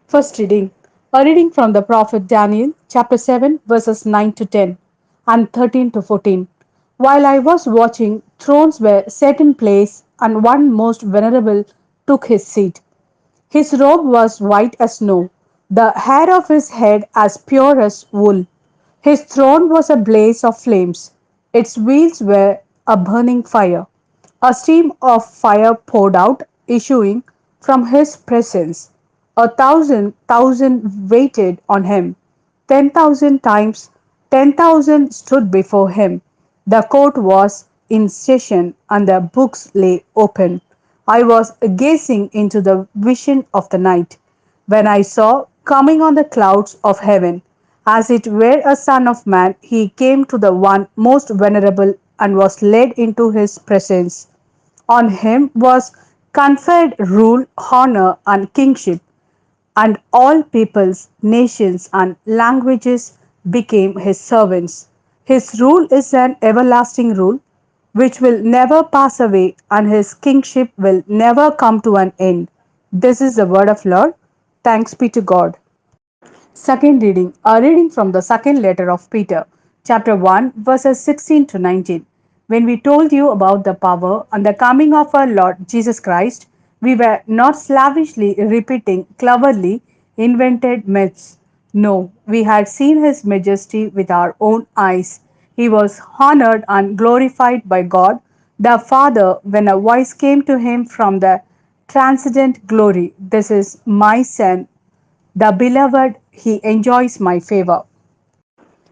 First reading. A reading from the prophet Daniel, chapter 7, verses 9 to 10 and 13 to 14. While I was watching, thrones were set in place, and one most venerable took his seat. His robe was white as snow, the hair of his head as pure as wool. His throne was a blaze of flames, its wheels were a burning fire. A stream of fire poured out, issuing from his presence. 1,000,000 waited on him. 10,000 times 10,000 stood before him. The court was in session and the books lay open. I was gazing into the vision of the night when I saw coming on the clouds of heaven, as it were a son of man, he came to the one most venerable and was led into his presence. On him was conferred rule, honor, and kingship, and all peoples, nations, and languages became his servants. His rule is an everlasting rule which will never pass away, and his kingship will never come to an end. This is the word of Lord. Thanks be to God. Second reading, a reading from the second letter of Peter, chapter 1, verses 16 to 19. When we told you about the power and the coming of our Lord Jesus Christ, we were not slavishly repeating cleverly invented myths. No, we had seen his majesty with our own eyes. He was honored and glorified by God the Father when a voice came to him from the transcendent glory. This is my Son, the beloved, he enjoys my favor.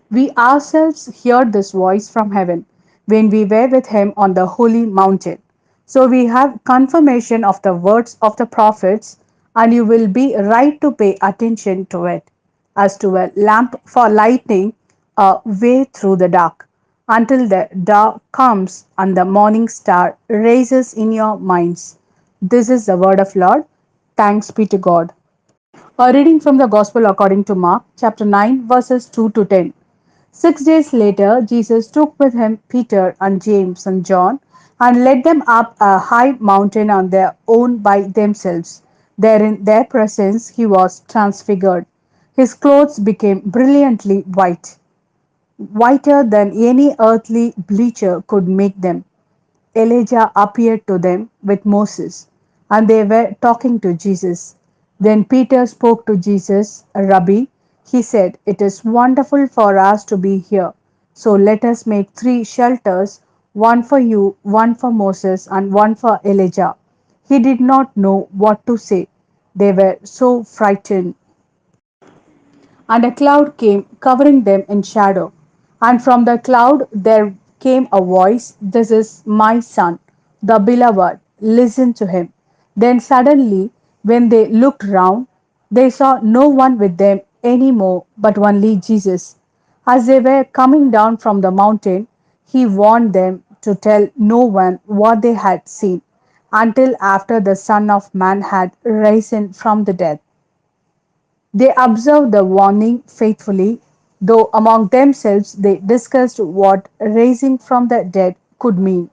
We ourselves heard this voice from heaven when we were with him on the holy mountain. So we have confirmation of the words of the prophets, and you will be right to pay attention to it, as to a lamp for lighting a way through the dark, until the dark comes and the morning star rises in your minds. This is the word of Lord. Thanks be to God. A reading from the Gospel according to Mark, chapter 9, verses 2 to 10. 6 days later, Jesus took with him Peter and James and John and led them up a high mountain on their own by themselves. There, in their presence, he was transfigured. His clothes became brilliantly white, whiter than any earthly bleacher could make them. Elijah appeared to them with Moses, and they were talking to Jesus. Then Peter spoke to Jesus, Rabbi, he said, it is wonderful for us to be here. So let us make three shelters, one for you, one for Moses, and one for Elijah. He did not know what to say. They were so frightened. And a cloud came, covering them in shadow. And from the cloud there came a voice, this is my son, the beloved, listen to him. Then suddenly, when they looked round, they saw no one with them any more, but only Jesus. As they were coming down from the mountain, he warned them to tell no one what they had seen until after the Son of Man had risen from the dead. They observed the warning faithfully, though among themselves they discussed what raising from the dead could mean.